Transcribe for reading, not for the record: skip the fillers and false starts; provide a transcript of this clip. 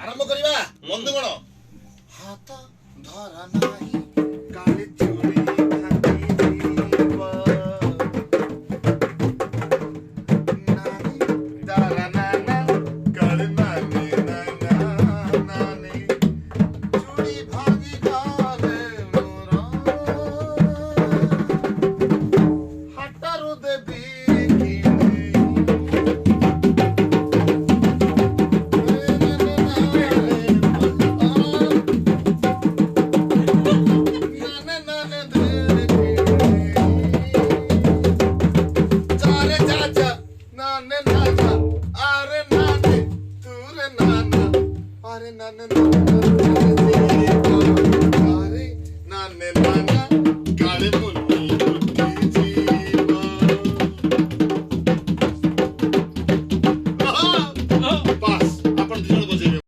ଆରମ୍ଭ କରିବା ବନ୍ଧୁଗଣ। ହାତ ଧର ନାହିଁ କାଳେ ଚୁଡ଼ି ଭାଙ୍ଗିଯିବ। ନାନୀ ଧର ନାନା କାଳେ ନାନୀ ନାନା ନାନୀ ଚୁଡ଼ି ଭାଙ୍ଗିଗଲେ ମୋର ହାଟରୁ ଦେବି Got it.